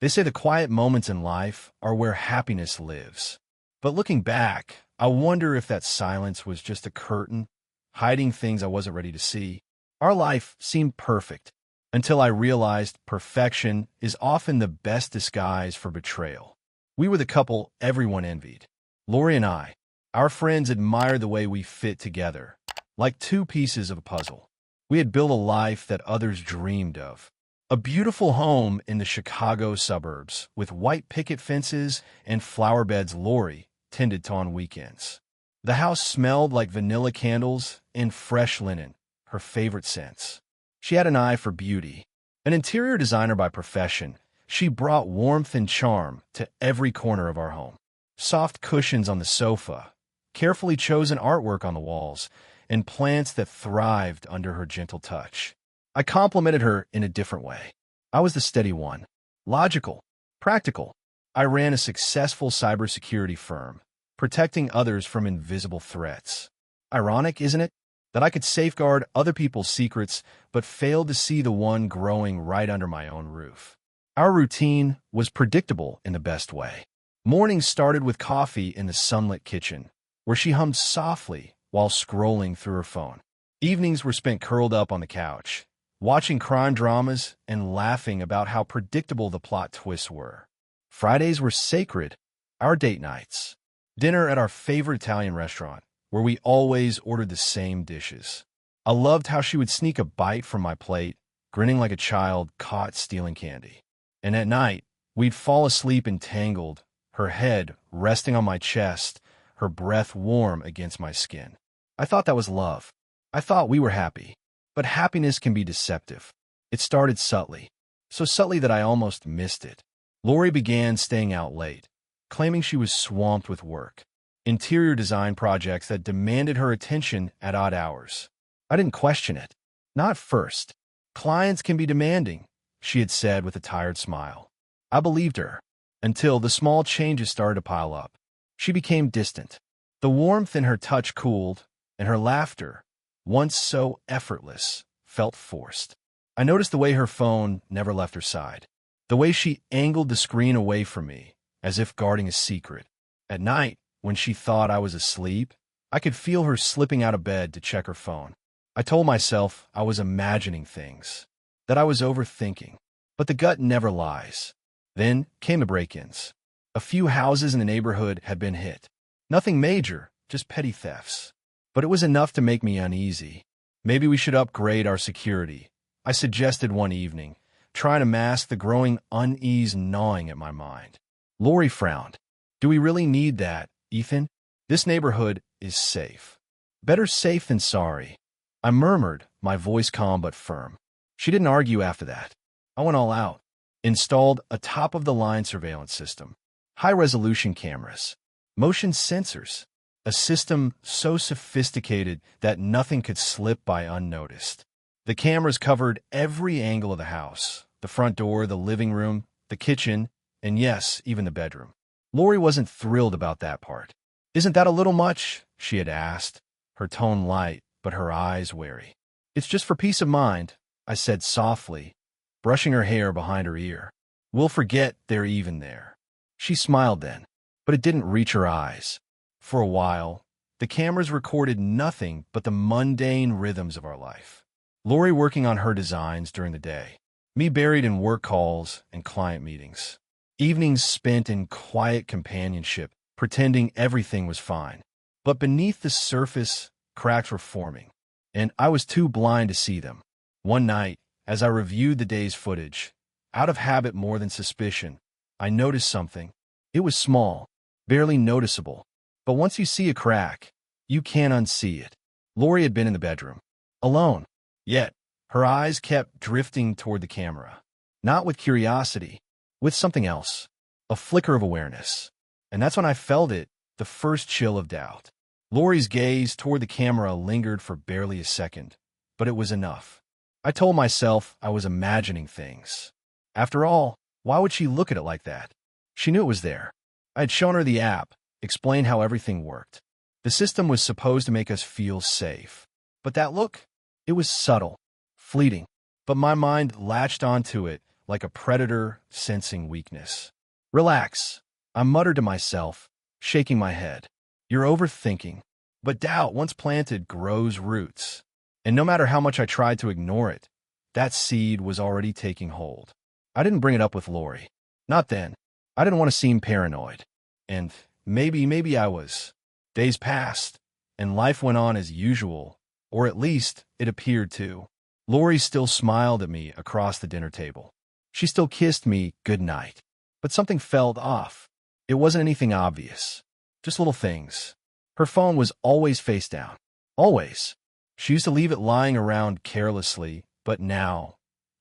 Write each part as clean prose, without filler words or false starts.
They say the quiet moments in life are where happiness lives. But looking back, I wonder if that silence was just a curtain, hiding things I wasn't ready to see. Our life seemed perfect, until I realized perfection is often the best disguise for betrayal. We were the couple everyone envied. Lori and I. Our friends admired the way we fit together, like two pieces of a puzzle. We had built a life that others dreamed of. A beautiful home in the Chicago suburbs with white picket fences and flower beds Lori tended to on weekends. The house smelled like vanilla candles and fresh linen, her favorite scents. She had an eye for beauty. An interior designer by profession, she brought warmth and charm to every corner of our home. Soft cushions on the sofa, carefully chosen artwork on the walls, and plants that thrived under her gentle touch. I complimented her in a different way. I was the steady one. Logical. Practical. I ran a successful cybersecurity firm, protecting others from invisible threats. Ironic, isn't it, that I could safeguard other people's secrets but failed to see the one growing right under my own roof. Our routine was predictable in the best way. Mornings started with coffee in the sunlit kitchen, where she hummed softly while scrolling through her phone. Evenings were spent curled up on the couch, watching crime dramas and laughing about how predictable the plot twists were. Fridays were sacred, our date nights. Dinner at our favorite Italian restaurant, where we always ordered the same dishes. I loved how she would sneak a bite from my plate, grinning like a child caught stealing candy. And at night, we'd fall asleep entangled, her head resting on my chest, her breath warm against my skin. I thought that was love. I thought we were happy. But happiness can be deceptive. It started subtly, so subtly that I almost missed it. Lori began staying out late, claiming she was swamped with work. Interior design projects that demanded her attention at odd hours. I didn't question it. Not at first. Clients can be demanding, she had said with a tired smile. I believed her, until the small changes started to pile up. She became distant. The warmth in her touch cooled, and her laughter, once so effortless, felt forced. I noticed the way her phone never left her side, the way she angled the screen away from me, as if guarding a secret. At night, when she thought I was asleep, I could feel her slipping out of bed to check her phone. I told myself I was imagining things, that I was overthinking. But the gut never lies. Then came the break-ins. A few houses in the neighborhood had been hit. Nothing major, just petty thefts. But it was enough to make me uneasy. Maybe we should upgrade our security, I suggested one evening, trying to mask the growing unease gnawing at my mind. Lori frowned. Do we really need that, Ethan? This neighborhood is safe. Better safe than sorry. I murmured, my voice calm but firm. She didn't argue after that. I went all out. Installed a top-of-the-line surveillance system, high-resolution cameras, motion sensors, a system so sophisticated that nothing could slip by unnoticed. The cameras covered every angle of the house, the front door, the living room, the kitchen, and yes, even the bedroom. Lori wasn't thrilled about that part. Isn't that a little much? She had asked, her tone light, but her eyes wary. It's just for peace of mind, I said softly, brushing her hair behind her ear. We'll forget they're even there. She smiled then, but it didn't reach her eyes. For a while, the cameras recorded nothing but the mundane rhythms of our life. Lori working on her designs during the day, me buried in work calls and client meetings. Evenings spent in quiet companionship, pretending everything was fine. But beneath the surface, cracks were forming, and I was too blind to see them. One night, as I reviewed the day's footage, out of habit more than suspicion, I noticed something. It was small, barely noticeable. But once you see a crack, you can't unsee it. Lori had been in the bedroom, alone. Yet, her eyes kept drifting toward the camera. Not with curiosity, with something else. A flicker of awareness. And that's when I felt it, the first chill of doubt. Lori's gaze toward the camera lingered for barely a second, but it was enough. I told myself I was imagining things. After all, why would she look at it like that? She knew it was there. I had shown her the app, explained how everything worked. The system was supposed to make us feel safe. But that look? It was subtle, fleeting. But my mind latched onto it like a predator sensing weakness. Relax, I muttered to myself, shaking my head. You're overthinking. But doubt, once planted, grows roots. And no matter how much I tried to ignore it, that seed was already taking hold. I didn't bring it up with Lori. Not then. I didn't want to seem paranoid. And maybe I was. Days passed, and life went on as usual, or at least it appeared to. Lori still smiled at me across the dinner table. She still kissed me good night. But something felt off. It wasn't anything obvious. Just little things. Her phone was always face down. Always. She used to leave it lying around carelessly, but now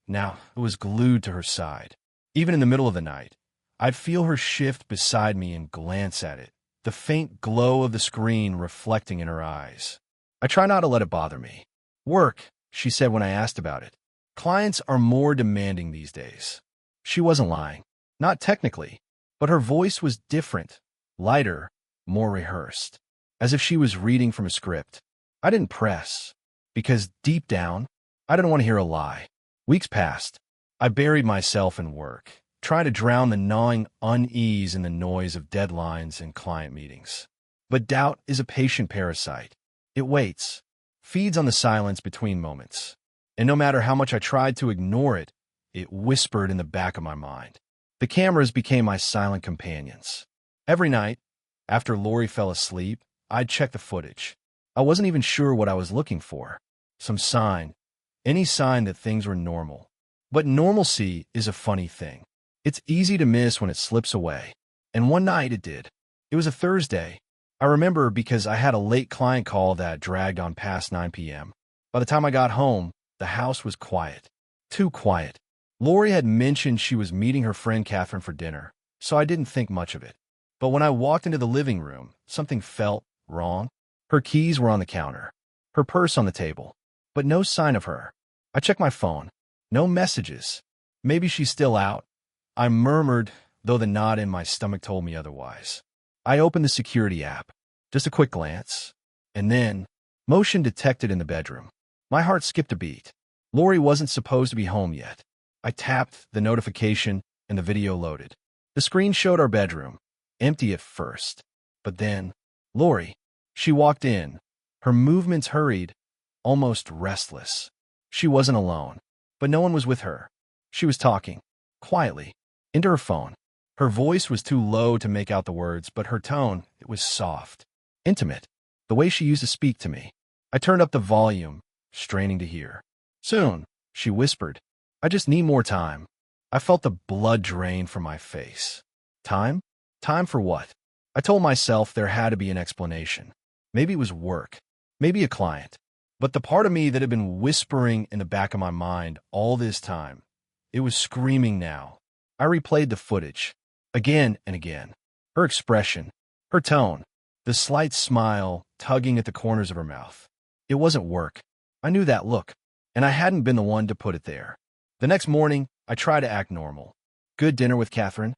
it was glued to her side. Even in the middle of the night, I'd feel her shift beside me and glance at it, the faint glow of the screen reflecting in her eyes. I try not to let it bother me. Work, she said when I asked about it. Clients are more demanding these days. She wasn't lying. Not technically, but her voice was different, lighter, more rehearsed, as if she was reading from a script. I didn't press, because deep down, I didn't want to hear a lie. Weeks passed. I buried myself in work, trying to drown the gnawing unease in the noise of deadlines and client meetings. But doubt is a patient parasite. It waits, feeds on the silence between moments. And no matter how much I tried to ignore it, it whispered in the back of my mind. The cameras became my silent companions. Every night, after Lori fell asleep, I'd check the footage. I wasn't even sure what I was looking for. Some sign. Any sign that things were normal. But normalcy is a funny thing. It's easy to miss when it slips away. And one night it did. It was a Thursday. I remember because I had a late client call that dragged on past 9 p.m. By the time I got home, the house was quiet. Too quiet. Lori had mentioned she was meeting her friend Catherine for dinner, so I didn't think much of it. But when I walked into the living room, something felt wrong. Her keys were on the counter, her purse on the table, but no sign of her. I checked my phone. No messages. Maybe she's still out. I murmured, though the knot in my stomach told me otherwise. I opened the security app. Just a quick glance. And then, motion detected in the bedroom. My heart skipped a beat. Lori wasn't supposed to be home yet. I tapped the notification and the video loaded. The screen showed our bedroom, empty at first. But then, Lori. She walked in. Her movements hurried, almost restless. She wasn't alone, but no one was with her. She was talking, quietly, into her phone. Her voice was too low to make out the words, but her tone, it was soft, intimate, the way she used to speak to me. I turned up the volume, straining to hear. Soon, she whispered. I just need more time. I felt the blood drain from my face. Time? Time for what? I told myself there had to be an explanation. Maybe it was work. Maybe a client. But the part of me that had been whispering in the back of my mind all this time, it was screaming now. I replayed the footage, again and again. Her expression, her tone, the slight smile tugging at the corners of her mouth. It wasn't work. I knew that look, and I hadn't been the one to put it there. The next morning, I tried to act normal. Good dinner with Catherine?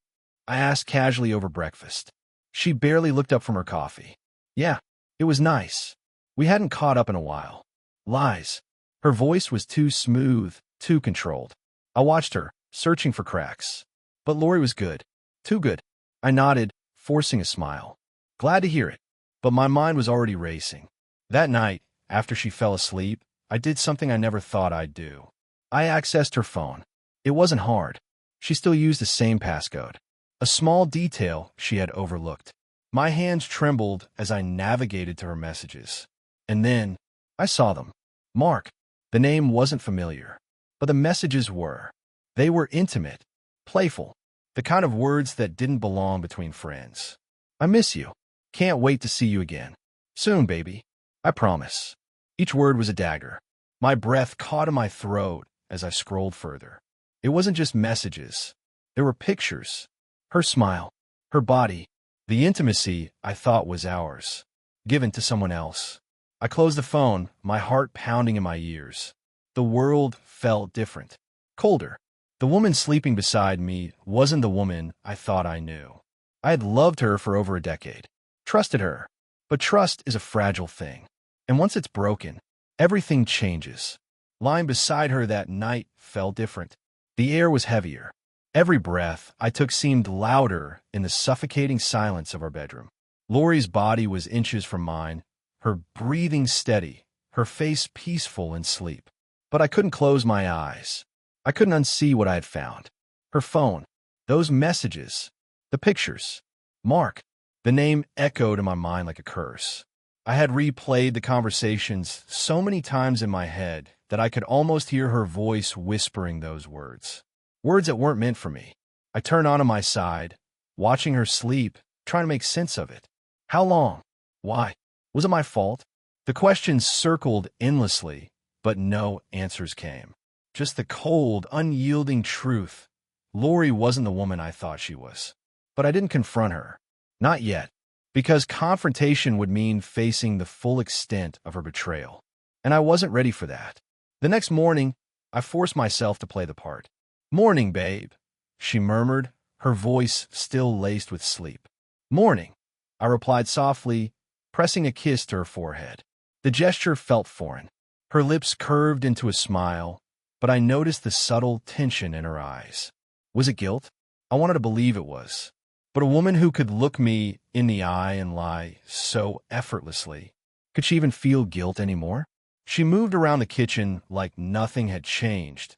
I asked casually over breakfast. She barely looked up from her coffee. Yeah, it was nice. We hadn't caught up in a while. Lies. Her voice was too smooth, too controlled. I watched her, searching for cracks. But Lori was good. Too good. I nodded, forcing a smile. Glad to hear it. But my mind was already racing. That night, after she fell asleep, I did something I never thought I'd do. I accessed her phone. It wasn't hard. She still used the same passcode. A small detail she had overlooked. My hands trembled as I navigated to her messages. And then, I saw them. Mark. The name wasn't familiar, but the messages were. They were intimate, playful, the kind of words that didn't belong between friends. I miss you. Can't wait to see you again. Soon, baby. I promise. Each word was a dagger. My breath caught in my throat as I scrolled further. It wasn't just messages. There were pictures. Her smile, her body, the intimacy I thought was ours, given to someone else. I closed the phone, my heart pounding in my ears. The world felt different, colder. The woman sleeping beside me wasn't the woman I thought I knew. I had loved her for over a decade, trusted her. But trust is a fragile thing. And once it's broken, everything changes. Lying beside her that night felt different. The air was heavier. Every breath I took seemed louder in the suffocating silence of our bedroom. Lori's body was inches from mine, her breathing steady, her face peaceful in sleep. But I couldn't close my eyes. I couldn't unsee what I had found. Her phone, those messages, the pictures. Mark. The name echoed in my mind like a curse. I had replayed the conversations so many times in my head that I could almost hear her voice whispering those words. Words that weren't meant for me. I turned onto my side, watching her sleep, trying to make sense of it. How long? Why? Was it my fault? The questions circled endlessly, but no answers came. Just the cold, unyielding truth. Lori wasn't the woman I thought she was. But I didn't confront her. Not yet. Because confrontation would mean facing the full extent of her betrayal. And I wasn't ready for that. The next morning, I forced myself to play the part. "Morning, babe," she murmured, her voice still laced with sleep. "Morning," I replied softly, pressing a kiss to her forehead. The gesture felt foreign. Her lips curved into a smile, but I noticed the subtle tension in her eyes. Was it guilt? I wanted to believe it was. But a woman who could look me in the eye and lie so effortlessly, could she even feel guilt anymore? She moved around the kitchen like nothing had changed,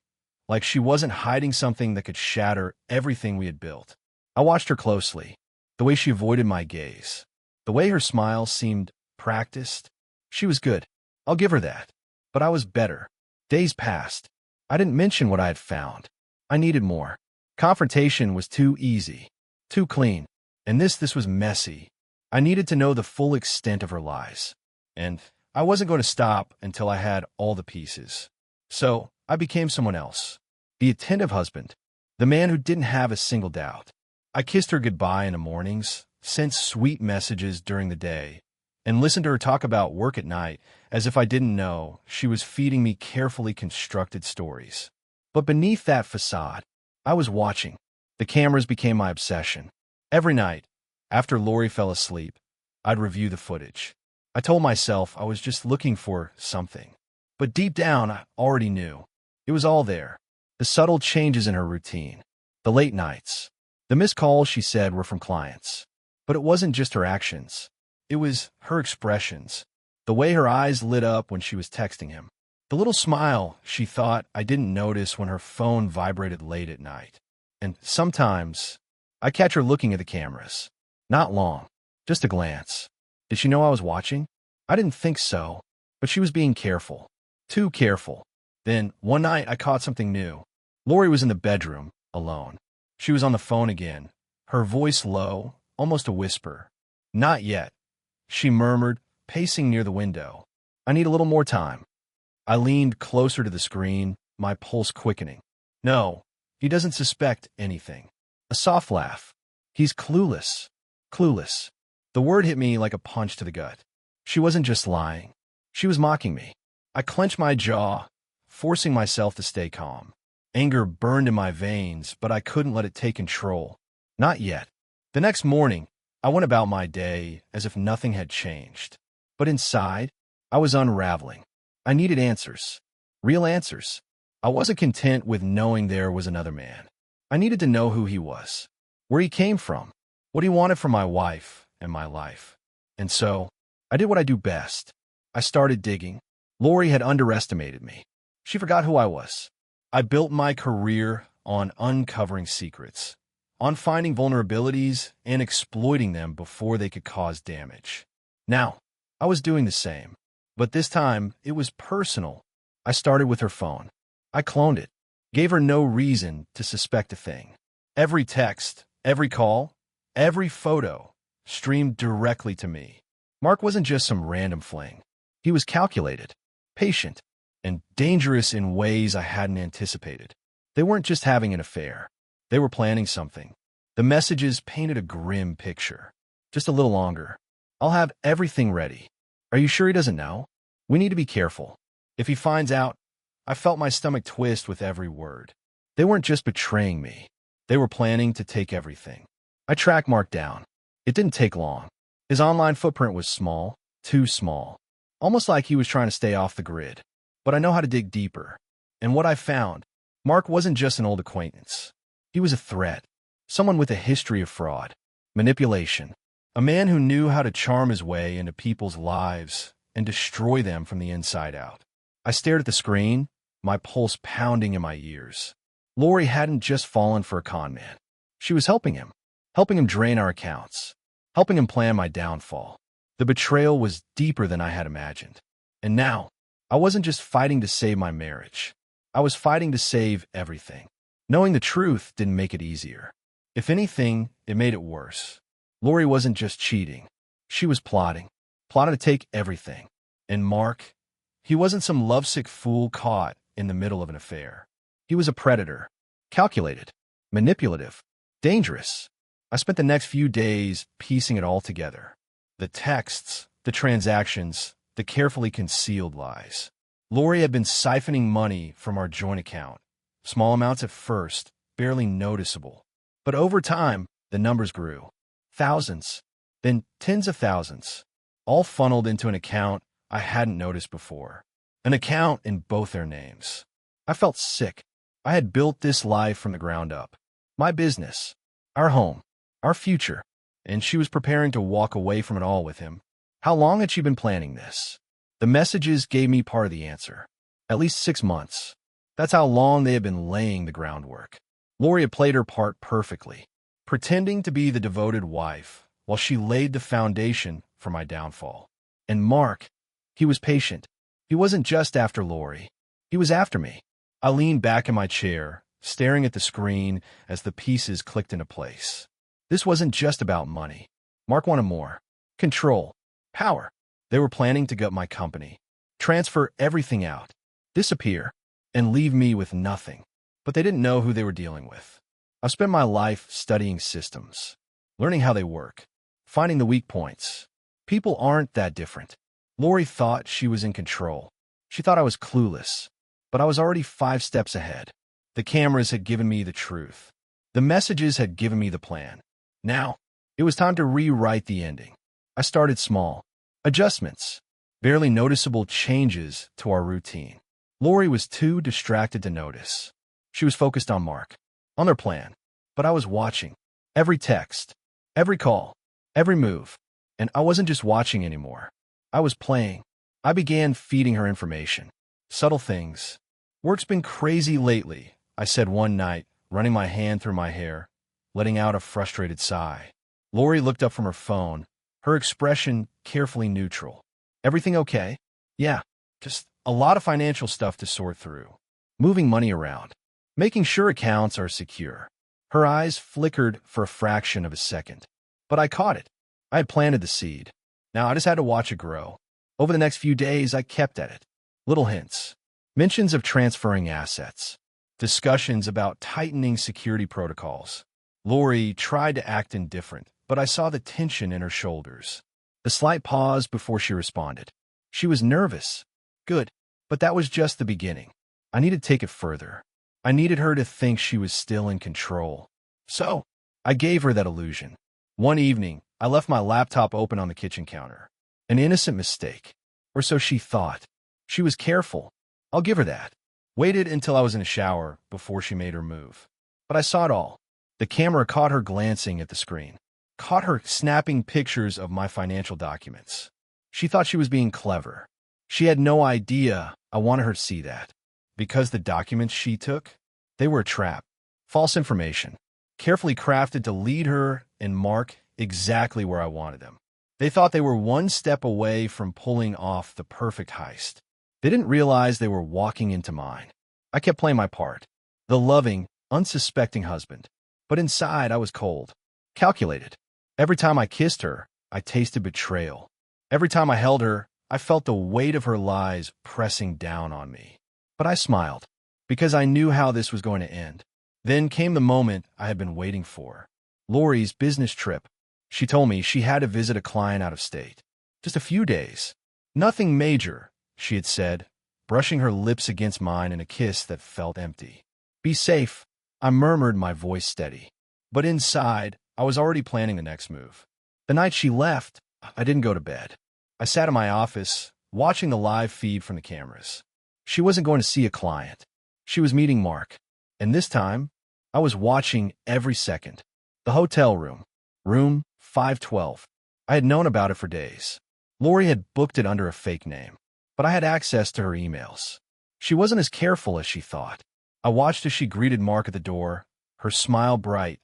like she wasn't hiding something that could shatter everything we had built. I watched her closely, the way she avoided my gaze, the way her smile seemed practiced. She was good. I'll give her that. But I was better. Days passed. I didn't mention what I had found. I needed more. Confrontation was too easy, too clean. And this was messy. I needed to know the full extent of her lies. And I wasn't going to stop until I had all the pieces. So I became someone else. The attentive husband. The man who didn't have a single doubt. I kissed her goodbye in the mornings, sent sweet messages during the day, and listened to her talk about work at night as if I didn't know she was feeding me carefully constructed stories. But beneath that facade, I was watching. The cameras became my obsession. Every night, after Lori fell asleep, I'd review the footage. I told myself I was just looking for something. But deep down, I already knew. It was all there. The subtle changes in her routine. The late nights. The missed calls, she said, were from clients. But it wasn't just her actions. It was her expressions. The way her eyes lit up when she was texting him. The little smile she thought I didn't notice when her phone vibrated late at night. And sometimes, I catch her looking at the cameras. Not long. Just a glance. Did she know I was watching? I didn't think so. But she was being careful. Too careful. Then, one night, I caught something new. Lori was in the bedroom, alone. She was on the phone again, her voice low, almost a whisper. "Not yet," she murmured, pacing near the window. "I need a little more time." I leaned closer to the screen, my pulse quickening. "No, he doesn't suspect anything." A soft laugh. "He's clueless." Clueless. The word hit me like a punch to the gut. She wasn't just lying. She was mocking me. I clenched my jaw, forcing myself to stay calm. Anger burned in my veins, but I couldn't let it take control. Not yet. The next morning, I went about my day as if nothing had changed. But inside, I was unraveling. I needed answers. Real answers. I wasn't content with knowing there was another man. I needed to know who he was, where he came from, what he wanted from my wife and my life. And so, I did what I do best. I started digging. Lori had underestimated me. She forgot who I was. I built my career on uncovering secrets, on finding vulnerabilities and exploiting them before they could cause damage. Now, I was doing the same, but this time it was personal. I started with her phone. I cloned it, gave her no reason to suspect a thing. Every text, every call, every photo streamed directly to me. Mark wasn't just some random fling. He was calculated, patient, and dangerous in ways I hadn't anticipated. They weren't just having an affair. They were planning something. The messages painted a grim picture. "Just a little longer. I'll have everything ready. Are you sure he doesn't know? We need to be careful. If he finds out..." I felt my stomach twist with every word. They weren't just betraying me. They were planning to take everything. I tracked Mark down. It didn't take long. His online footprint was small, too small. Almost like he was trying to stay off the grid. But I know how to dig deeper. And what I found, Mark wasn't just an old acquaintance. He was a threat, someone with a history of fraud, manipulation, a man who knew how to charm his way into people's lives and destroy them from the inside out. I stared at the screen, my pulse pounding in my ears. Lori hadn't just fallen for a con man. She was helping him drain our accounts, helping him plan my downfall. The betrayal was deeper than I had imagined. And now, I wasn't just fighting to save my marriage. I was fighting to save everything. Knowing the truth didn't make it easier. If anything, it made it worse. Lori wasn't just cheating. She was plotting to take everything. And Mark, he wasn't some lovesick fool caught in the middle of an affair. He was a predator, calculated, manipulative, dangerous. I spent the next few days piecing it all together. The texts, the transactions, the carefully concealed lies. Lori had been siphoning money from our joint account. Small amounts at first, barely noticeable. But over time, the numbers grew. Thousands, then tens of thousands, all funneled into an account I hadn't noticed before. An account in both their names. I felt sick. I had built this life from the ground up. My business, our home, our future. And she was preparing to walk away from it all with him. How long had she been planning this? The messages gave me part of the answer. At least 6 months. That's how long they had been laying the groundwork. Lori had played her part perfectly, pretending to be the devoted wife while she laid the foundation for my downfall. And Mark, he was patient. He wasn't just after Lori. He was after me. I leaned back in my chair, staring at the screen as the pieces clicked into place. This wasn't just about money. Mark wanted more. Control. Power. They were planning to gut my company, transfer everything out, disappear, and leave me with nothing. But they didn't know who they were dealing with. I've spent my life studying systems, learning how they work, finding the weak points. People aren't that different. Lori thought she was in control. She thought I was clueless, but I was already 5 steps ahead. The cameras had given me the truth. The messages had given me the plan. Now, it was time to rewrite the ending. I started small. Adjustments. Barely noticeable changes to our routine. Lori was too distracted to notice. She was focused on Mark, on their plan. But I was watching. Every text, every call, every move. And I wasn't just watching anymore. I was playing. I began feeding her information. Subtle things. "Work's been crazy lately," I said one night, running my hand through my hair, letting out a frustrated sigh. Lori looked up from her phone, her expression carefully neutral. "Everything okay?" "Yeah, just a lot of financial stuff to sort through. Moving money around. Making sure accounts are secure." Her eyes flickered for a fraction of a second. But I caught it. I had planted the seed. Now I just had to watch it grow. Over the next few days, I kept at it. Little hints. Mentions of transferring assets. Discussions about tightening security protocols. Lori tried to act indifferent, but I saw the tension in her shoulders. The slight pause before she responded. She was nervous. Good. But that was just the beginning. I needed to take it further. I needed her to think she was still in control. So, I gave her that illusion. One evening, I left my laptop open on the kitchen counter. An innocent mistake. Or so she thought. She was careful. I'll give her that. Waited until I was in a shower before she made her move. But I saw it all. The camera caught her glancing at the screen. Caught her snapping pictures of my financial documents. She thought she was being clever. She had no idea I wanted her to see that. Because the documents she took, they were a trap. False information. Carefully crafted to lead her and Mark exactly where I wanted them. They thought they were one step away from pulling off the perfect heist. They didn't realize they were walking into mine. I kept playing my part. The loving, unsuspecting husband. But inside, I was cold. Calculated. Every time I kissed her, I tasted betrayal. Every time I held her, I felt the weight of her lies pressing down on me. But I smiled, because I knew how this was going to end. Then came the moment I had been waiting for. Lori's business trip. She told me she had to visit a client out of state. Just a few days. Nothing major, she had said, brushing her lips against mine in a kiss that felt empty. "Be safe," I murmured, my voice steady. But inside, I was already planning the next move. The night she left, I didn't go to bed. I sat in my office, watching the live feed from the cameras. She wasn't going to see a client. She was meeting Mark. And this time, I was watching every second. The hotel room. Room 512. I had known about it for days. Lori had booked it under a fake name, but I had access to her emails. She wasn't as careful as she thought. I watched as she greeted Mark at the door, her smile bright,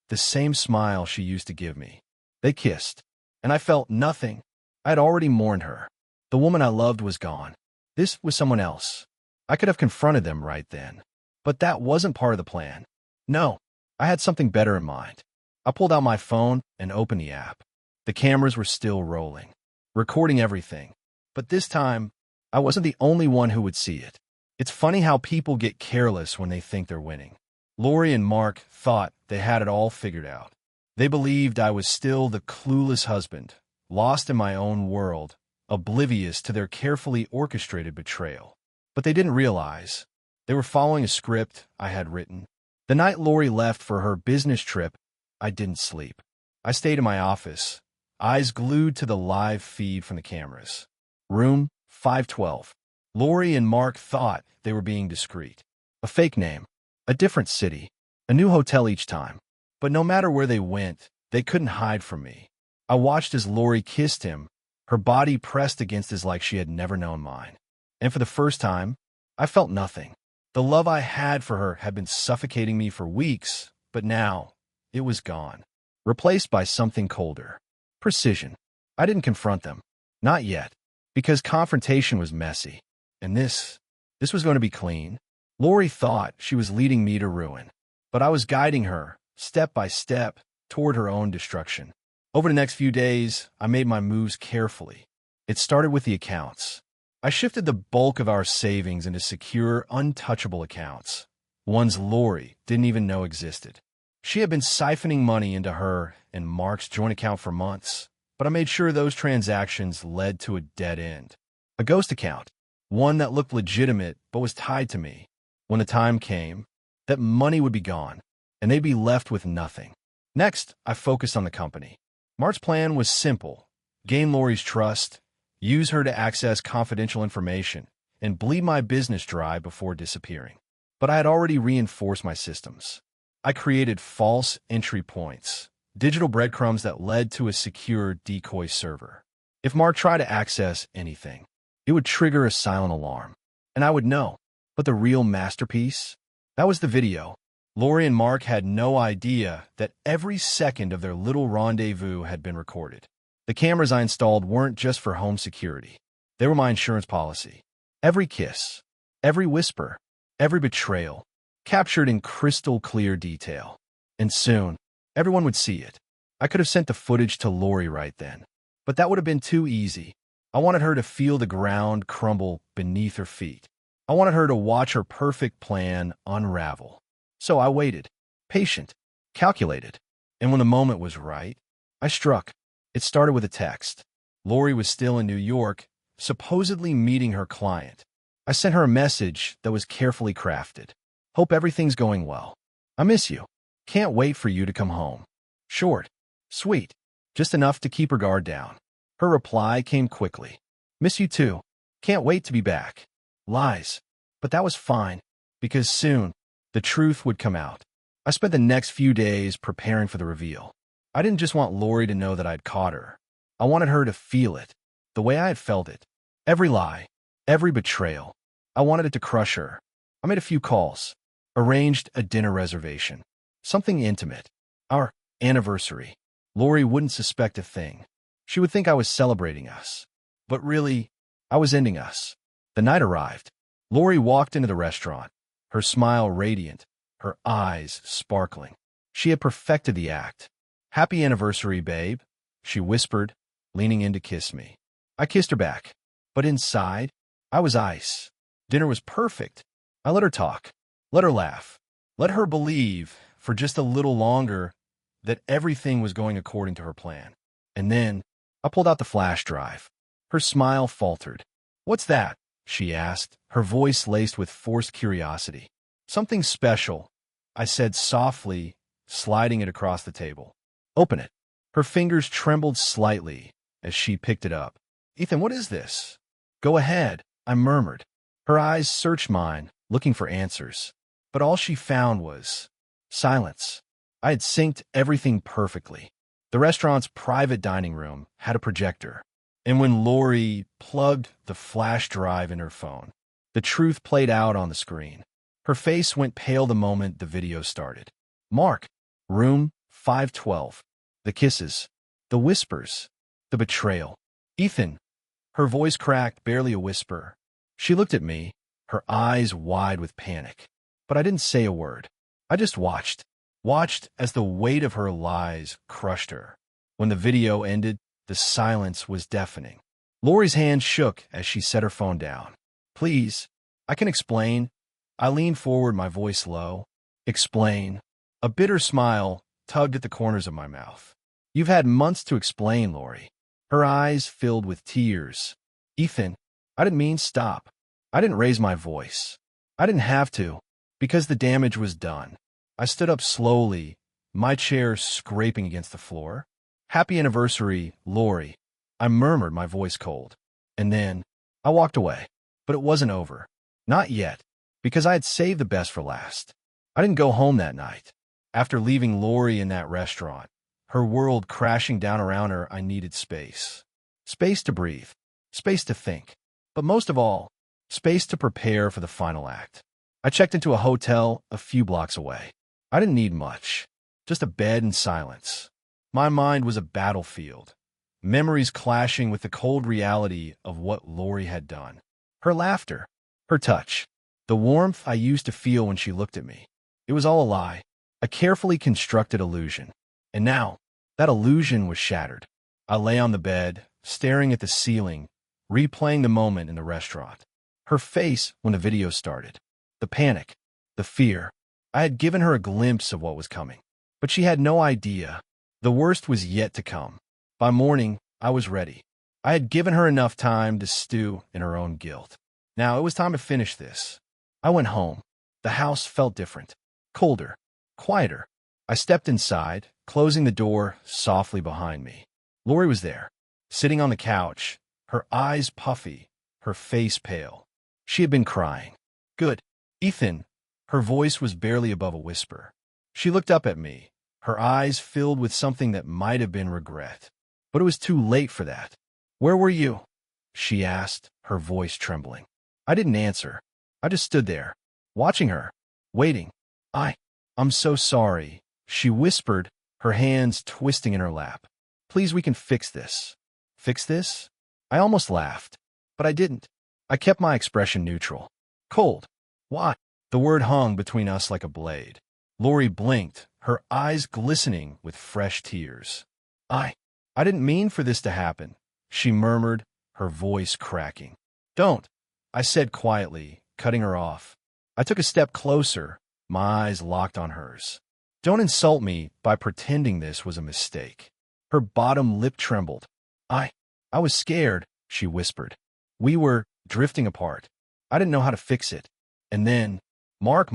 the same smile she used to give me. They kissed, and I felt nothing. I had already mourned her. The woman I loved was gone. This was someone else. I could have confronted them right then, but that wasn't part of the plan. No, I had something better in mind. I pulled out my phone and opened the app. The cameras were still rolling, recording everything. But this time, I wasn't the only one who would see it. It's funny how people get careless when they think they're winning. Lori and Mark thought they had it all figured out. They believed I was still the clueless husband, lost in my own world, oblivious to their carefully orchestrated betrayal. But they didn't realize they were following a script I had written. The night Lori left for her business trip, I didn't sleep. I stayed in my office, eyes glued to the live feed from the cameras. Room 512. Lori and Mark thought they were being discreet. A fake name, a different city, a new hotel each time. But no matter where they went, they couldn't hide from me. I watched as Lori kissed him, her body pressed against his like she had never known mine. And for the first time, I felt nothing. The love I had for her had been suffocating me for weeks, but now it was gone, replaced by something colder. Precision. I didn't confront them. Not yet, because confrontation was messy. And this was going to be clean. Lori thought she was leading me to ruin, but I was guiding her, step by step, toward her own destruction. Over the next few days, I made my moves carefully. It started with the accounts. I shifted the bulk of our savings into secure, untouchable accounts, ones Lori didn't even know existed. She had been siphoning money into her and Mark's joint account for months, but I made sure those transactions led to a dead end. A ghost account, one that looked legitimate but was tied to me. When the time came, that money would be gone, and they'd be left with nothing. Next, I focused on the company. Mark's plan was simple: gain Lori's trust, use her to access confidential information, and bleed my business dry before disappearing. But I had already reinforced my systems. I created false entry points, digital breadcrumbs that led to a secure decoy server. If Mark tried to access anything, it would trigger a silent alarm, and I would know. But the real masterpiece? That was the video. Lori and Mark had no idea that every second of their little rendezvous had been recorded. The cameras I installed weren't just for home security. They were my insurance policy. Every kiss, every whisper, every betrayal, captured in crystal clear detail. And soon, everyone would see it. I could have sent the footage to Lori right then, but that would have been too easy. I wanted her to feel the ground crumble beneath her feet. I wanted her to watch her perfect plan unravel. So I waited, patient, calculated. And when the moment was right, I struck. It started with a text. Lori was still in New York, supposedly meeting her client. I sent her a message that was carefully crafted. Hope everything's going well. I miss you. Can't wait for you to come home. Short, sweet, just enough to keep her guard down. Her reply came quickly. Miss you too. Can't wait to be back. Lies. But that was fine, because soon, the truth would come out. I spent the next few days preparing for the reveal. I didn't just want Lori to know that I'd caught her. I wanted her to feel it, the way I had felt it. Every lie, every betrayal. I wanted it to crush her. I made a few calls, arranged a dinner reservation. Something intimate. Our anniversary. Lori wouldn't suspect a thing. She would think I was celebrating us. But really, I was ending us. The night arrived. Lori walked into the restaurant, her smile radiant, her eyes sparkling. She had perfected the act. Happy anniversary, babe, she whispered, leaning in to kiss me. I kissed her back, but inside, I was ice. Dinner was perfect. I let her talk, let her laugh, let her believe, for just a little longer, that everything was going according to her plan. And then, I pulled out the flash drive. Her smile faltered. What's that? She asked, her voice laced with forced curiosity. Something special, I said softly, sliding it across the table. Open it. Her fingers trembled slightly as she picked it up. Ethan, what is this? Go ahead, I murmured. Her eyes searched mine, looking for answers. But all she found was silence. I had synced everything perfectly. The restaurant's private dining room had a projector, and when Lori plugged the flash drive in her phone, the truth played out on the screen. Her face went pale the moment the video started. Mark, room 512. The kisses, the whispers, the betrayal. Ethan. Her voice cracked, barely a whisper. She looked at me, her eyes wide with panic. But I didn't say a word. I just watched as the weight of her lies crushed her. When the video ended, the silence was deafening. Lori's hand shook as she set her phone down. Please, I can explain. I leaned forward, my voice low. Explain. A bitter smile tugged at the corners of my mouth. You've had months to explain, Lori. Her eyes filled with tears. Ethan, I didn't mean stop. I didn't raise my voice. I didn't have to, because the damage was done. I stood up slowly, my chair scraping against the floor. Happy anniversary, Lori. I murmured, my voice cold. And then I walked away. But it wasn't over. Not yet, because I had saved the best for last. I didn't go home that night. After leaving Lori in that restaurant, her world crashing down around her, I needed space. Space to breathe. Space to think. But most of all, space to prepare for the final act. I checked into a hotel a few blocks away. I didn't need much. Just a bed and silence. My mind was a battlefield. Memories clashing with the cold reality of what Lori had done. Her laughter. Her touch. The warmth I used to feel when she looked at me. It was all a lie. A carefully constructed illusion. And now, that illusion was shattered. I lay on the bed, staring at the ceiling, replaying the moment in the restaurant. Her face when the video started. The panic. The fear. I had given her a glimpse of what was coming. But she had no idea. The worst was yet to come. By morning, I was ready. I had given her enough time to stew in her own guilt. Now it was time to finish this. I went home. The house felt different. Colder. Quieter. I stepped inside, closing the door softly behind me. Lori was there, sitting on the couch, her eyes puffy, her face pale. She had been crying. Good. Ethan. Her voice was barely above a whisper. She looked up at me, her eyes filled with something that might have been regret. But it was too late for that. Where were you? She asked, her voice trembling. I didn't answer. I just stood there, watching her, waiting. I'm so sorry, she whispered, her hands twisting in her lap. Please, we can fix this. Fix this? I almost laughed, but I didn't. I kept my expression neutral. Cold. Why? The word hung between us like a blade. Lori blinked, her eyes glistening with fresh tears. I didn't mean for this to happen, she murmured, her voice cracking. Don't, I said quietly, cutting her off. I took a step closer, my eyes locked on hers. Don't insult me by pretending this was a mistake. Her bottom lip trembled. I was scared, she whispered. We were drifting apart. I didn't know how to fix it. And then, Mark.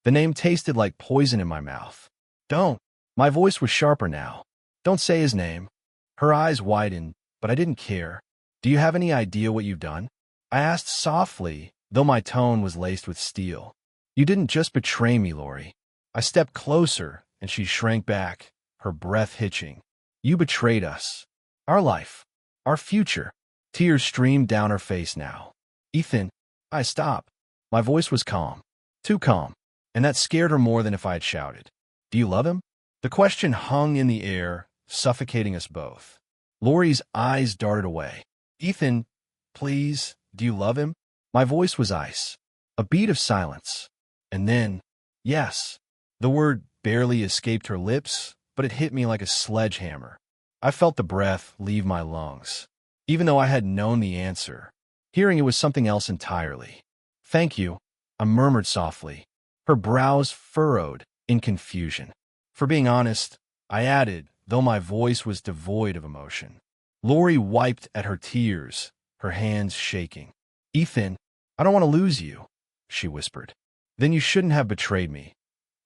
The name tasted like poison in my mouth. Don't. My voice was sharper now. Don't say his name. Her eyes widened, but I didn't care. Do you have any idea what you've done? I asked softly, though my tone was laced with steel. You didn't just betray me, Lori. I stepped closer, and she shrank back, her breath hitching. You betrayed us. Our life. Our future. Tears streamed down her face now. Ethan, I stopped. My voice was calm. Too calm. And that scared her more than if I had shouted. Do you love him? The question hung in the air, suffocating us both. Lori's eyes darted away. Ethan, please, do you love him? My voice was ice. A beat of silence. And then, yes. The word barely escaped her lips, but it hit me like a sledgehammer. I felt the breath leave my lungs. Even though I had known the answer, hearing it was something else entirely. Thank you, I murmured softly, her brows furrowed in confusion. For being honest, I added, though my voice was devoid of emotion. Lori wiped at her tears, her hands shaking. Ethan, I don't want to lose you, she whispered. Then you shouldn't have betrayed me,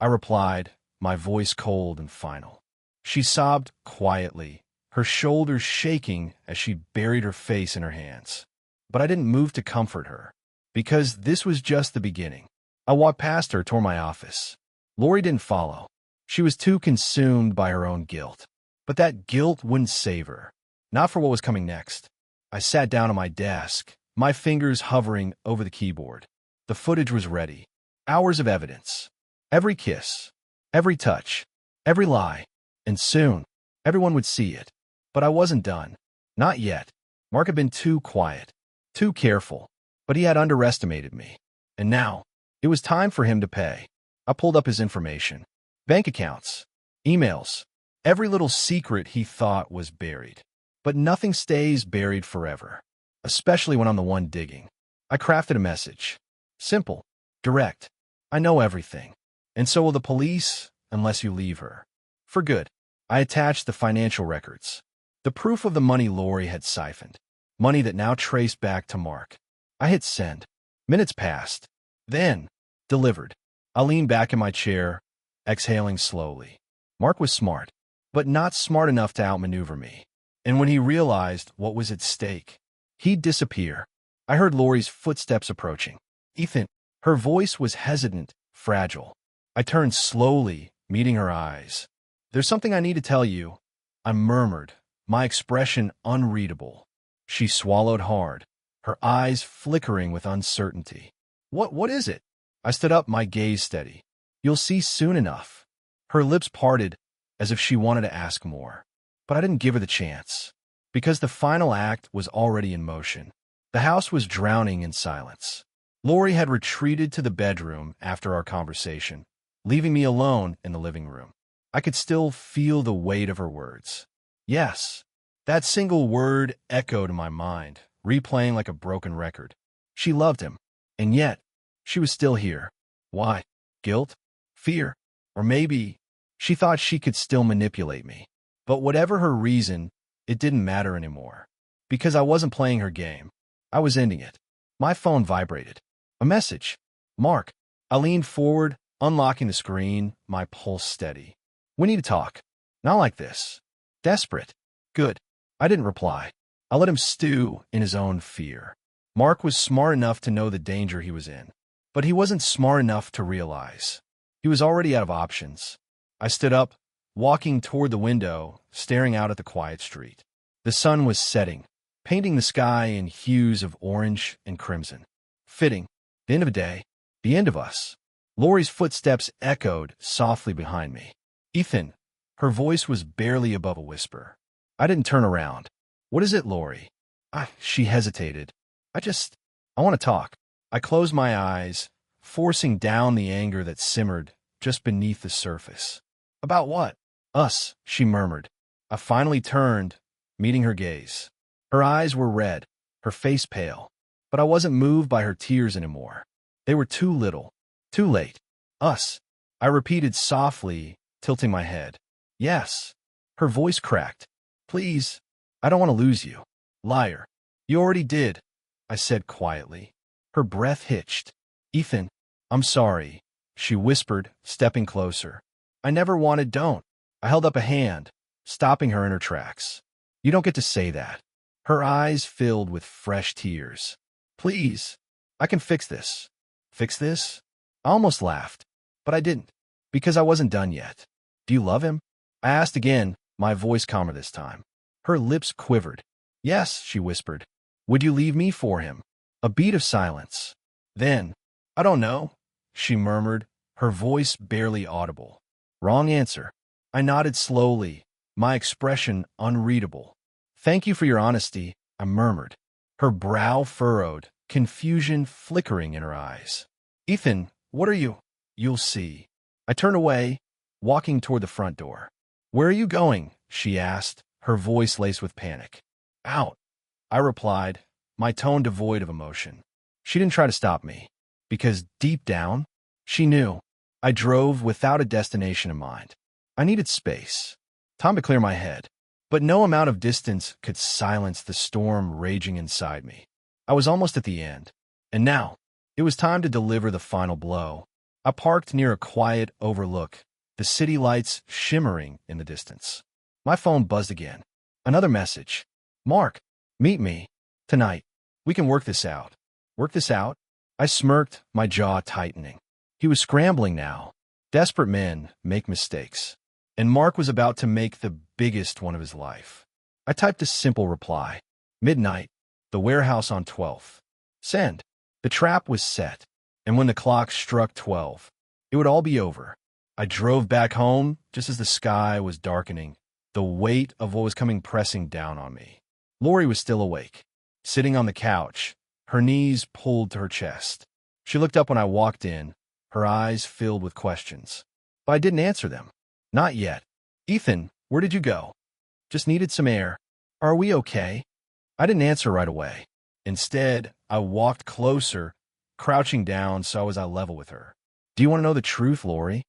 I replied, my voice cold and final. She sobbed quietly, her shoulders shaking as she buried her face in her hands. But I didn't move to comfort her, because this was just the beginning. I walked past her toward my office. Lori didn't follow. She was too consumed by her own guilt. But that guilt wouldn't save her. Not for what was coming next. I sat down at my desk, my fingers hovering over the keyboard. The footage was ready. Hours of evidence. Every kiss. Every touch. Every lie. And soon, everyone would see it. But I wasn't done. Not yet. Mark had been too quiet. Too careful. But he had underestimated me. And now, it was time for him to pay. I pulled up his information. Bank accounts. Emails. Every little secret he thought was buried. But nothing stays buried forever. Especially when I'm the one digging. I crafted a message. Simple. Direct. I know everything. And so will the police, unless you leave her. For good. I attached the financial records. The proof of the money Lori had siphoned. Money that now traced back to Mark. I hit send. Minutes passed. Then, delivered. I leaned back in my chair, exhaling slowly. Mark was smart, but not smart enough to outmaneuver me. And when he realized what was at stake, he'd disappear. I heard Lori's footsteps approaching. Ethan. Her voice was hesitant, fragile. I turned slowly, meeting her eyes. There's something I need to tell you, I murmured, my expression unreadable. She swallowed hard, her eyes flickering with uncertainty. What is it? I stood up, my gaze steady. You'll see soon enough. Her lips parted, as if she wanted to ask more. But I didn't give her the chance, because the final act was already in motion. The house was drowning in silence. Lori had retreated to the bedroom after our conversation, leaving me alone in the living room. I could still feel the weight of her words. Yes, that single word echoed in my mind, replaying like a broken record. She loved him, and yet, she was still here. Why? Guilt? Fear? Or maybe she thought she could still manipulate me. But whatever her reason, it didn't matter anymore. Because I wasn't playing her game. I was ending it. My phone vibrated. A message. Mark. I leaned forward, unlocking the screen, my pulse steady. We need to talk. Not like this. Desperate. Good. I didn't reply. I let him stew in his own fear. Mark was smart enough to know the danger he was in. But he wasn't smart enough to realize. He was already out of options. I stood up, walking toward the window, staring out at the quiet street. The sun was setting, painting the sky in hues of orange and crimson. Fitting. The end of a day. The end of us. Lori's footsteps echoed softly behind me. Ethan. Her voice was barely above a whisper. I didn't turn around. What is it, Lori? She hesitated. I want to talk. I closed my eyes, forcing down the anger that simmered just beneath the surface. About what? Us, she murmured. I finally turned, meeting her gaze. Her eyes were red, her face pale. But I wasn't moved by her tears anymore. They were too little, too late. Us, I repeated softly, tilting my head. Yes. Her voice cracked. Please, I don't want to lose you. Liar. You already did, I said quietly. Her breath hitched. Ethan, I'm sorry, she whispered, stepping closer. I never wanted. Don't. I held up a hand, stopping her in her tracks. You don't get to say that. Her eyes filled with fresh tears. Please, I can fix this. Fix this? I almost laughed, but I didn't, because I wasn't done yet. Do you love him? I asked again, my voice calmer this time. Her lips quivered. Yes, she whispered. Would you leave me for him? A beat of silence. Then, I don't know, she murmured, her voice barely audible. Wrong answer. I nodded slowly, my expression unreadable. Thank you for your honesty, I murmured. Her brow furrowed, confusion flickering in her eyes. Ethan, what are you? You'll see. I turned away, walking toward the front door. Where are you going? She asked, her voice laced with panic. Out, I replied, my tone devoid of emotion. She didn't try to stop me, because deep down, she knew. I drove without a destination in mind. I needed space, time to clear my head. But no amount of distance could silence the storm raging inside me. I was almost at the end, and now, it was time to deliver the final blow. I parked near a quiet overlook, the city lights shimmering in the distance. My phone buzzed again. Another message. Mark, meet me. Tonight. We can work this out. Work this out? I smirked, my jaw tightening. He was scrambling now. Desperate men make mistakes. And Mark was about to make the biggest one of his life. I typed a simple reply. Midnight, the warehouse on 12th. Send. The trap was set. And when the clock struck 12, it would all be over. I drove back home just as the sky was darkening, the weight of what was coming pressing down on me. Lori was still awake, sitting on the couch, her knees pulled to her chest. She looked up when I walked in, her eyes filled with questions. But I didn't answer them. Not yet. Ethan, where did you go? Just needed some air. Are we okay? I didn't answer right away. Instead, I walked closer, crouching down so I was eye level with her. Do you want to know the truth, Lori?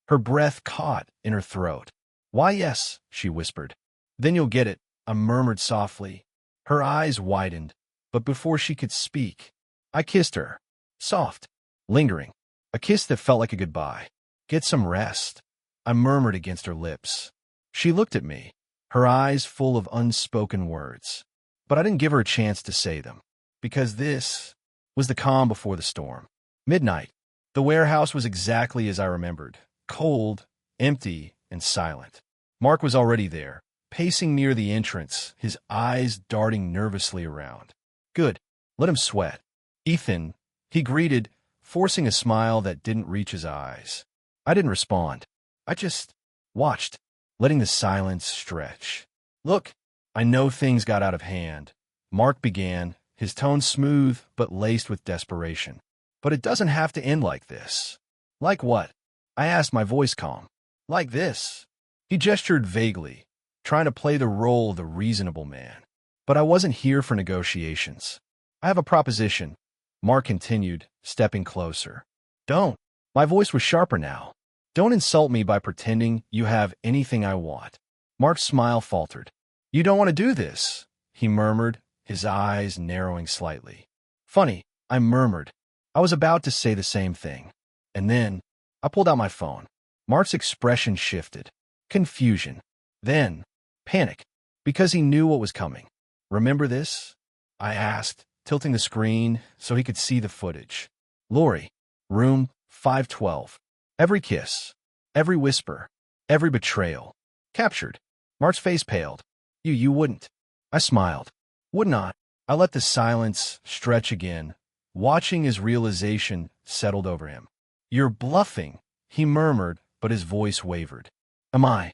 Her breath caught in her throat. Why, yes, she whispered. Then you'll get it, I murmured softly. Her eyes widened, but before she could speak, I kissed her. Soft, lingering. A kiss that felt like a goodbye. Get some rest, I murmured against her lips. She looked at me, her eyes full of unspoken words. But I didn't give her a chance to say them, because this was the calm before the storm. Midnight. The warehouse was exactly as I remembered. Cold, empty, and silent. Mark was already there, pacing near the entrance, his eyes darting nervously around. Good. Let him sweat. Ethan, he greeted, forcing a smile that didn't reach his eyes. I didn't respond. I just watched, letting the silence stretch. Look, I know things got out of hand. Mark began, his tone smooth but laced with desperation. But it doesn't have to end like this. Like what? I asked, my voice calm. Like this. He gestured vaguely, trying to play the role of the reasonable man. But I wasn't here for negotiations. I have a proposition, Mark continued, stepping closer. Don't. My voice was sharper now. Don't insult me by pretending you have anything I want. Mark's smile faltered. You don't want to do this, he murmured, his eyes narrowing slightly. Funny, I murmured. I was about to say the same thing. And then, I pulled out my phone. Mark's expression shifted. Confusion. Then, panic. Because he knew what was coming. Remember this? I asked, tilting the screen so he could see the footage. Lori, room 512. Every kiss. Every whisper. Every betrayal. Captured. Mark's face paled. You wouldn't. I smiled. Would not. I let the silence stretch again, watching his realization settled over him. You're bluffing, he murmured, but his voice wavered. Am I?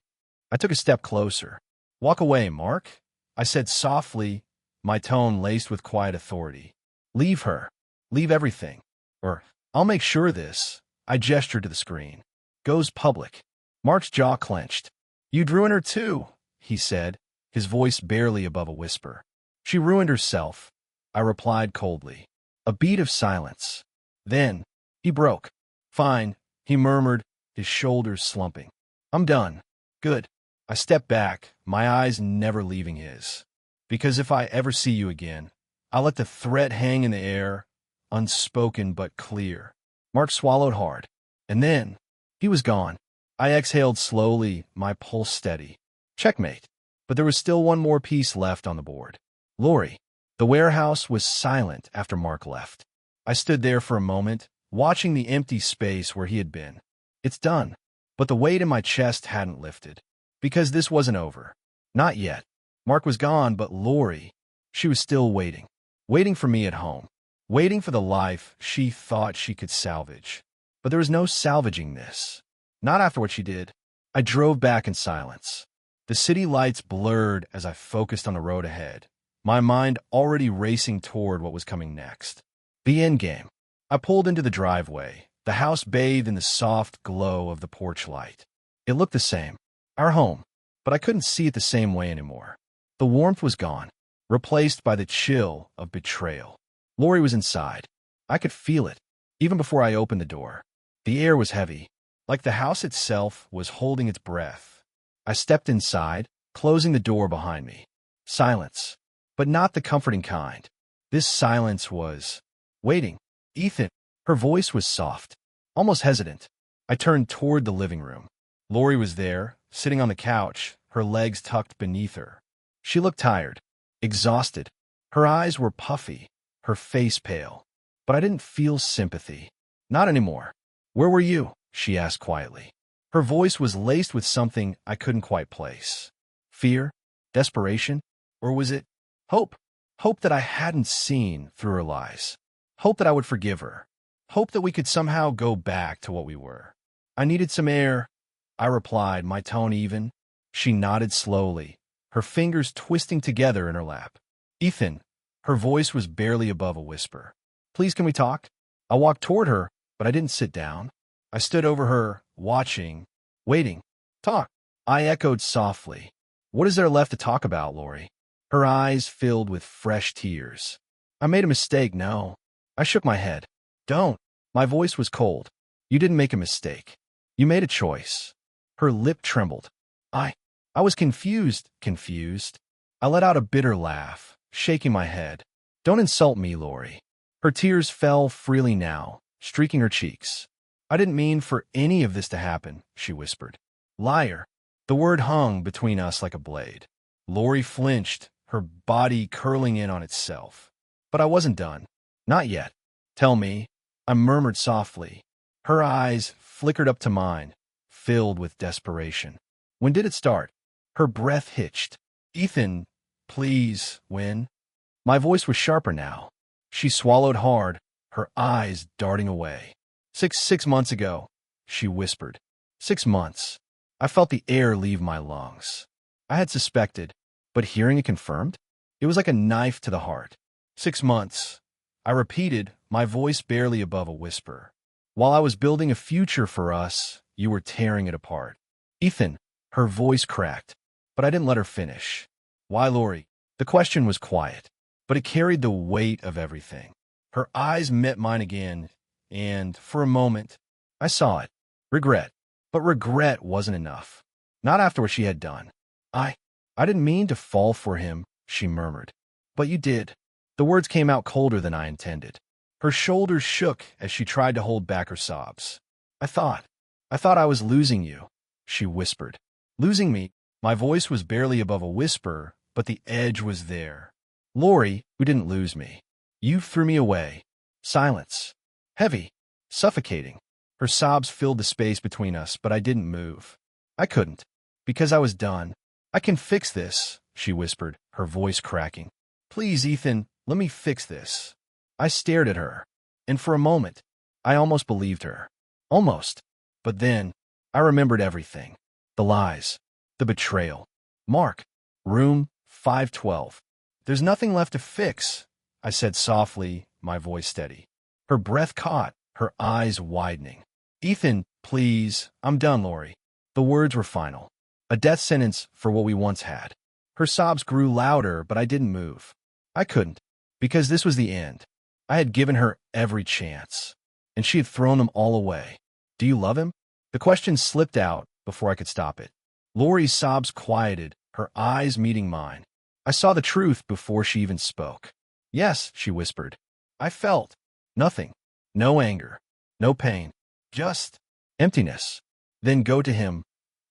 I took a step closer. Walk away, Mark, I said softly, my tone laced with quiet authority. Leave her. Leave everything. Or, I'll make sure this, I gestured to the screen, goes public. Mark's jaw clenched. You'd ruin her too, he said, his voice barely above a whisper. She ruined herself, I replied coldly. A beat of silence. Then, he broke. Fine, he murmured, his shoulders slumping. I'm done. Good. I stepped back, my eyes never leaving his. Because if I ever see you again, I'll let the threat hang in the air, unspoken but clear. Mark swallowed hard. And then, he was gone. I exhaled slowly, my pulse steady. Checkmate. But there was still one more piece left on the board. Lori. The warehouse was silent after Mark left. I stood there for a moment, watching the empty space where he had been. It's done. But the weight in my chest hadn't lifted. Because this wasn't over. Not yet. Mark was gone, but Lori, she was still waiting. Waiting for me at home. Waiting for the life she thought she could salvage. But there was no salvaging this. Not after what she did. I drove back in silence. The city lights blurred as I focused on the road ahead, my mind already racing toward what was coming next. The endgame. I pulled into the driveway, the house bathed in the soft glow of the porch light. It looked the same. Our home. But I couldn't see it the same way anymore. The warmth was gone, replaced by the chill of betrayal. Lori was inside. I could feel it, even before I opened the door. The air was heavy, like the house itself was holding its breath. I stepped inside, closing the door behind me. Silence, but not the comforting kind. This silence was waiting. Ethan. Her voice was soft, almost hesitant. I turned toward the living room. Lori was there, sitting on the couch, her legs tucked beneath her. She looked tired, exhausted. Her eyes were puffy, her face pale. But I didn't feel sympathy. Not anymore. Where were you? She asked quietly. Her voice was laced with something I couldn't quite place. Fear? Desperation? Or was it hope? Hope that I hadn't seen through her lies. Hope that I would forgive her. Hope that we could somehow go back to what we were. I needed some air, I replied, my tone even. She nodded slowly, her fingers twisting together in her lap. Ethan, her voice was barely above a whisper. Please, can we talk? I walked toward her, but I didn't sit down. I stood over her, watching, waiting. Talk. I echoed softly. What is there left to talk about, Lori? Her eyes filled with fresh tears. I made a mistake, no. I shook my head. Don't. My voice was cold. You didn't make a mistake. You made a choice. Her lip trembled. I was confused. I let out a bitter laugh, shaking my head. Don't insult me, Lori. Her tears fell freely now, streaking her cheeks. I didn't mean for any of this to happen, she whispered. Liar. The word hung between us like a blade. Lori flinched, her body curling in on itself. But I wasn't done. Not yet. Tell me, I murmured softly. Her eyes flickered up to mine, filled with desperation. When did it start? Her breath hitched. Ethan, please, when? My voice was sharper now. She swallowed hard, her eyes darting away. Six months ago, she whispered. 6 months. I felt the air leave my lungs. I had suspected, but hearing it confirmed? It was like a knife to the heart. 6 months. I repeated, my voice barely above a whisper. While I was building a future for us, you were tearing it apart. Ethan, her voice cracked, but I didn't let her finish. Why, Lori? The question was quiet, but it carried the weight of everything. Her eyes met mine again, and for a moment, I saw it. Regret. But regret wasn't enough. Not after what she had done. I didn't mean to fall for him, she murmured. But you did. The words came out colder than I intended. Her shoulders shook as she tried to hold back her sobs. I thought I was losing you, she whispered. Losing me? My voice was barely above a whisper, but the edge was there. Lori, who didn't lose me. You threw me away. Silence. Heavy. Suffocating. Her sobs filled the space between us, but I didn't move. I couldn't. Because I was done. I can fix this, she whispered, her voice cracking. Please, Ethan, let me fix this. I stared at her, and for a moment, I almost believed her. Almost. But then, I remembered everything. The lies. The betrayal. Mark. Room 512. There's nothing left to fix, I said softly, my voice steady. Her breath caught, her eyes widening. Ethan, please, I'm done, Lori. The words were final. A death sentence for what we once had. Her sobs grew louder, but I didn't move. I couldn't, because this was the end. I had given her every chance, and she had thrown them all away. Do you love him? The question slipped out before I could stop it. Lori's sobs quieted, her eyes meeting mine. I saw the truth before she even spoke. Yes, she whispered. I felt nothing. No anger. No pain. Just emptiness. Then go to him,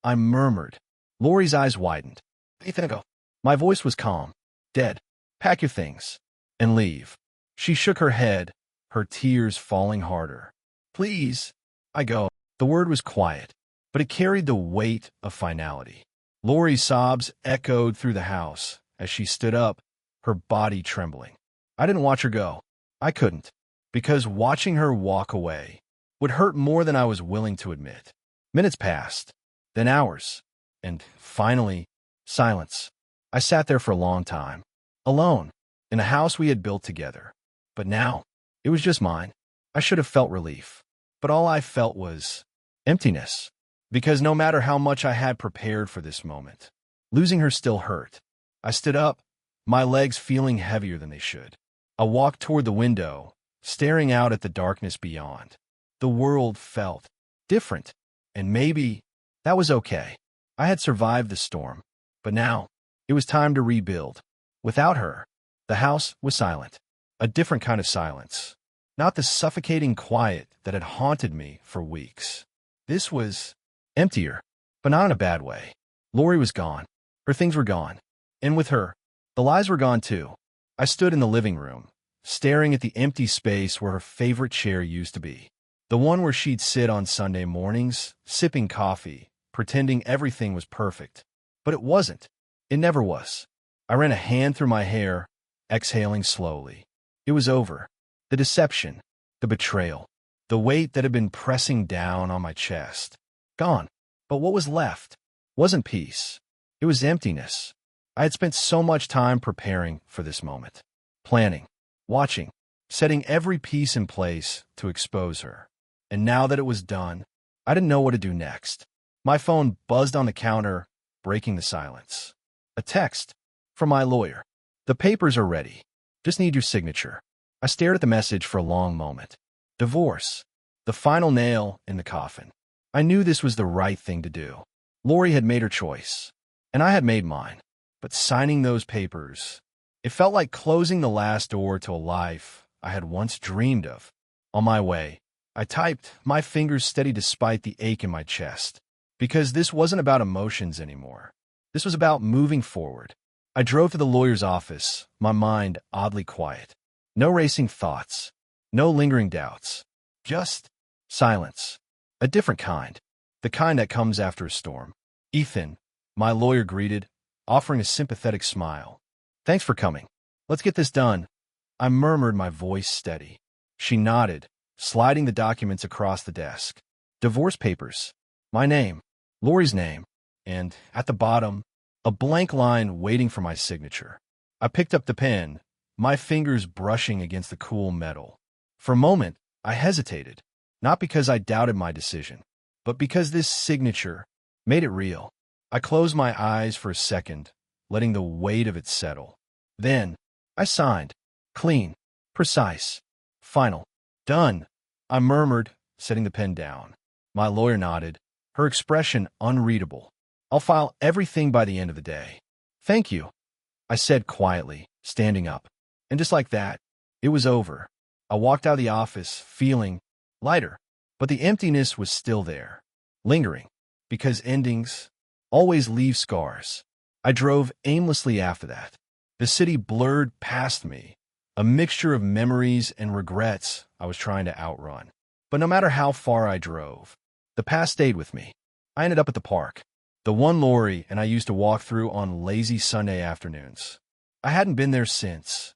I murmured. Lori's eyes widened. Ethan, go. My voice was calm. Dead. Pack your things. And leave. She shook her head, her tears falling harder. Please. I go. The word was quiet, but it carried the weight of finality. Lori's sobs echoed through the house as she stood up, her body trembling. I didn't watch her go. I couldn't, because watching her walk away would hurt more than I was willing to admit. Minutes passed, then hours, and finally, silence. I sat there for a long time, alone, in a house we had built together. But now, it was just mine. I should have felt relief, but all I felt was emptiness, because no matter how much I had prepared for this moment, losing her still hurt. I stood up, my legs feeling heavier than they should. I walked toward the window, staring out at the darkness beyond. The world felt different, and maybe that was okay. I had survived the storm, but now it was time to rebuild. Without her, the house was silent, a different kind of silence, not the suffocating quiet that had haunted me for weeks. This was emptier, but not in a bad way. Lori was gone. Her things were gone. And with her, the lies were gone too. I stood in the living room, staring at the empty space where her favorite chair used to be. The one where she'd sit on Sunday mornings, sipping coffee, pretending everything was perfect. But it wasn't. It never was. I ran a hand through my hair, exhaling slowly. It was over. The deception, the betrayal, the weight that had been pressing down on my chest. Gone. But what was left wasn't peace. It was emptiness. I had spent so much time preparing for this moment, planning, watching, setting every piece in place to expose her. And now that it was done, I didn't know what to do next. My phone buzzed on the counter, breaking the silence. A text from my lawyer. The papers are ready. Just need your signature. I stared at the message for a long moment. Divorce. The final nail in the coffin. I knew this was the right thing to do. Lori had made her choice, and I had made mine. But signing those papers, it felt like closing the last door to a life I had once dreamed of. On my way, I typed, my fingers steady despite the ache in my chest. Because this wasn't about emotions anymore. This was about moving forward. I drove to the lawyer's office, my mind oddly quiet. No racing thoughts, no lingering doubts. Just silence. A different kind. The kind that comes after a storm. Ethan, my lawyer greeted, offering a sympathetic smile. Thanks for coming. Let's get this done. I murmured, my voice steady. She nodded, sliding the documents across the desk. Divorce papers. My name. Lori's name. And, at the bottom, a blank line waiting for my signature. I picked up the pen, my fingers brushing against the cool metal. For a moment, I hesitated, not because I doubted my decision, but because this signature made it real. I closed my eyes for a second, letting the weight of it settle. Then, I signed. Clean, precise, final, done, I murmured, setting the pen down. My lawyer nodded, her expression unreadable. I'll file everything by the end of the day. Thank you, I said quietly, standing up. And just like that, it was over. I walked out of the office, feeling lighter, but the emptiness was still there, lingering, because endings always leave scars. I drove aimlessly after that. The city blurred past me, a mixture of memories and regrets I was trying to outrun. But no matter how far I drove, the past stayed with me. I ended up at the park, the one Lori and I used to walk through on lazy Sunday afternoons. I hadn't been there since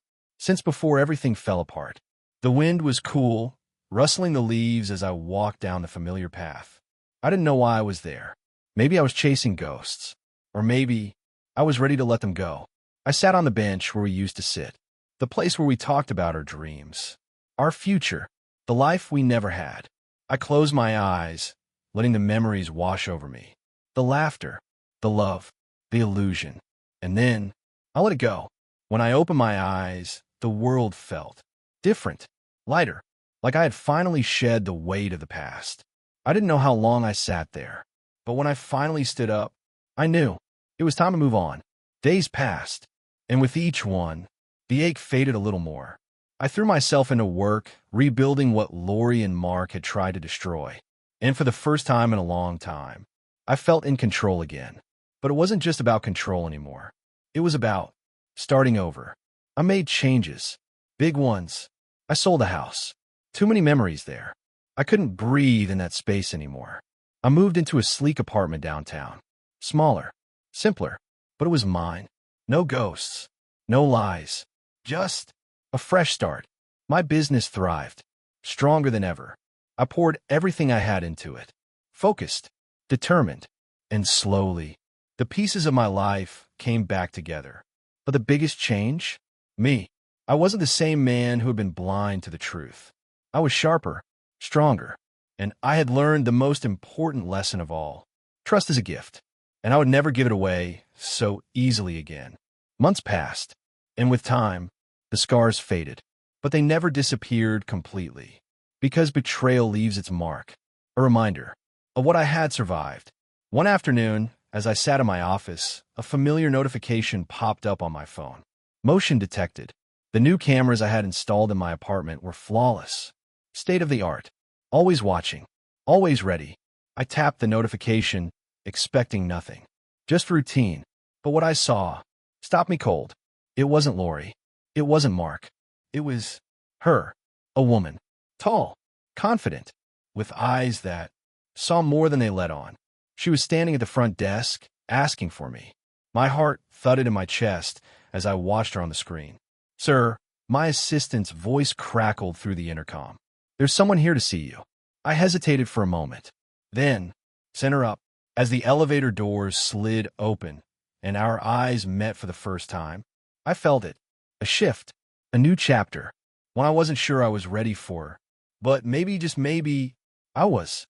before everything fell apart. The wind was cool, rustling the leaves as I walked down the familiar path. I didn't know why I was there. Maybe I was chasing ghosts, or maybe I was ready to let them go. I sat on the bench where we used to sit, the place where we talked about our dreams, our future, the life we never had. I closed my eyes, letting the memories wash over me. The laughter, the love, the illusion. And then, I let it go. When I opened my eyes, the world felt different, lighter, like I had finally shed the weight of the past. I didn't know how long I sat there, but when I finally stood up, I knew it was time to move on. Days passed, and with each one, the ache faded a little more. I threw myself into work, rebuilding what Lori and Mark had tried to destroy. And for the first time in a long time, I felt in control again. But it wasn't just about control anymore. It was about starting over. I made changes, big ones. I sold a house. Too many memories there. I couldn't breathe in that space anymore. I moved into a sleek apartment downtown. Smaller, simpler, but it was mine. No ghosts, no lies, just a fresh start. My business thrived, stronger than ever. I poured everything I had into it, focused, determined, and slowly, the pieces of my life came back together. But the biggest change? Me. I wasn't the same man who had been blind to the truth. I was sharper, stronger, and I had learned the most important lesson of all. Trust is a gift, and I would never give it away so easily again. Months passed, and with time, the scars faded, but they never disappeared completely, because betrayal leaves its mark, a reminder of what I had survived. One afternoon, as I sat in my office, a familiar notification popped up on my phone. Motion detected. The new cameras I had installed in my apartment were flawless, state-of-the-art, always watching, always ready. I tapped the notification, expecting nothing, just routine. But what I saw stopped me cold. It wasn't Lori. It wasn't Mark. It was her, a woman, tall, confident, with eyes that saw more than they let on. She was standing at the front desk, asking for me. My heart thudded in my chest as I watched her on the screen. "Sir," my assistant's voice crackled through the intercom. "There's someone here to see you." I hesitated for a moment. Then, sent her up. As the elevator doors slid open and our eyes met for the first time, I felt it. A shift. A new chapter. One I wasn't sure I was ready for. But maybe, just maybe, I was.